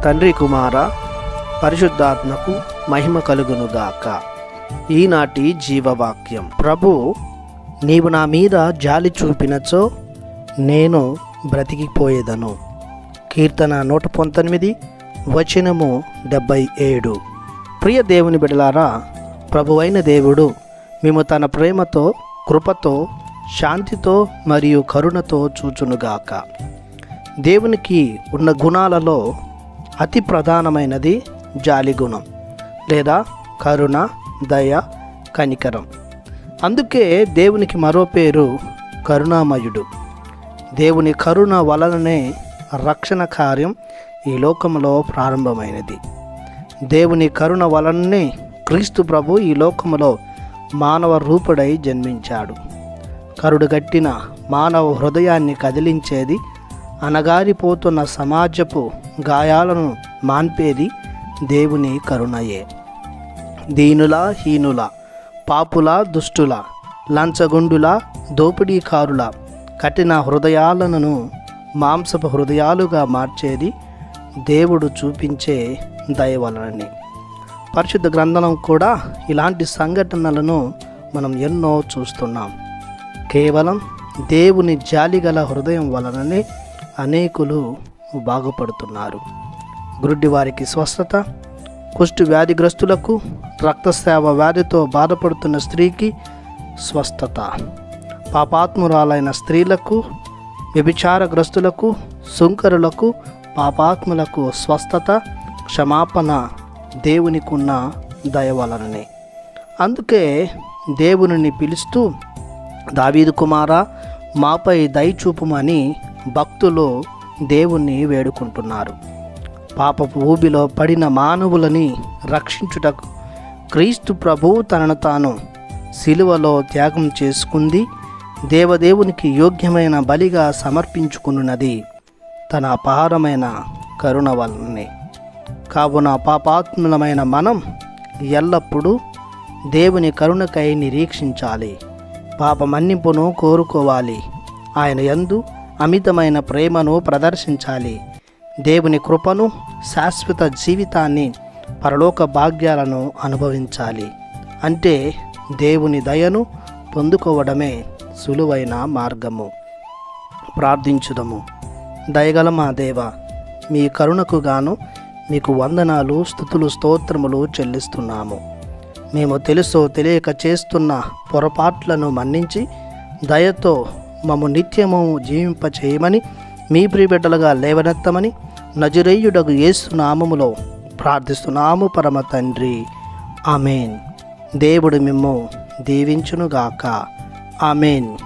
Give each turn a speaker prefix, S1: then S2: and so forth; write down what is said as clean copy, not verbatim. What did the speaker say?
S1: తండ్రి కుమార పరిశుద్ధాత్మకు మహిమ కలుగునుగాక. ఈనాటి జీవవాక్యం. ప్రభు, నీవు నా మీద జాలి చూపినచో నేను బ్రతికిపోయేదను. కీర్తన 119 వచనము 77. ప్రియ దేవుని బిడ్డలారా, ప్రభువైన దేవుడు మేము తన ప్రేమతో, కృపతో, శాంతితో మరియు కరుణతో చూచునుగాక. దేవునికి ఉన్న గుణాలలో అతి ప్రధానమైనది జాలి గుణం లేదా కరుణ, దయ, కనికరం. అందుకే దేవునికి మరో పేరు కరుణామయుడు. దేవుని కరుణ వలననే రక్షణ కార్యం ఈ లోకంలో ప్రారంభమైనది. దేవుని కరుణ వలననే క్రీస్తు ప్రభు ఈ లోకములో మానవ రూపుడై జన్మించాడు. కరుడుగట్టిన మానవ హృదయాన్ని కదిలించేది, అణగారిపోతున్న సమాజపు గాయాలను మాన్పేది దేవుని కరుణయే. దీనుల, హీనుల, పాపుల, దుష్టుల, లంచగొండుల, దోపిడీకారుల కఠిన హృదయాలను మాంసపు హృదయాలుగా మార్చేది దేవుడు చూపించే దయ వలననే. పరిశుద్ధ గ్రంథం కూడా ఇలాంటి సంఘటనలను మనం ఎన్నో చూస్తున్నాం. కేవలం దేవుని జాలిగల హృదయం వలననే అనేకులు బాగుపడుతున్నారు. గుడ్డి వారికి స్వస్థత, కుష్టు వ్యాధిగ్రస్తులకు, రక్తస్రావ వ్యాధితో బాధపడుతున్న స్త్రీకి స్వస్థత, పాపాత్మురాలైన స్త్రీలకు, వ్యభిచారగ్రస్తులకు, సుంకరులకు, పాపాత్ములకు స్వస్థత, క్షమాపణ దేవునికున్న దయ వలననే. అందుకే దేవునిని పిలుస్తూ, దావీదు కుమారా, మాపై దయ చూపుమని భక్తులు దేవుణ్ణి వేడుకుంటున్నారు. పాపపు ఊబిలో పడిన మానవులని రక్షించుటకు క్రీస్తు ప్రభు తనను తాను సిలువలో త్యాగం చేసుకుంది. దేవదేవునికి యోగ్యమైన బలిగా సమర్పించుకున్నది తన అపారమైన కరుణ వలనే. కావున పాపాత్ములమైన మనం ఎల్లప్పుడూ దేవుని కరుణకై నిరీక్షించాలి. పాప మన్నింపును కోరుకోవాలి. ఆయన యందు అమితమైన ప్రేమను ప్రదర్శించాలి. దేవుని కృపను, శాశ్వత జీవితాన్ని, పరలోక భాగ్యాలను అనుభవించాలి. అంటే దేవుని దయను పొందుకోవడమే సులువైన మార్గము. ప్రార్థించుదము. దయగల మా దేవ, మీ కరుణకు గాను మీకు వందనాలు, స్తుతులు, స్తోత్రములు చెల్లిస్తున్నాము. మేము తెలుసో తెలియక చేస్తున్న పొరపాట్లను మన్నించి దయతో మమ్ము నిత్యము జీవింపచేయమని, మీ ప్రియబిడ్డలుగా లేవనెత్తమని నజరేయుడగు యేసు నామములో ప్రార్థిస్తున్నాము పరమ తండ్రి. ఆమెన్. దేవుడు మిమ్ము దీవించునుగాక. ఆమెన్.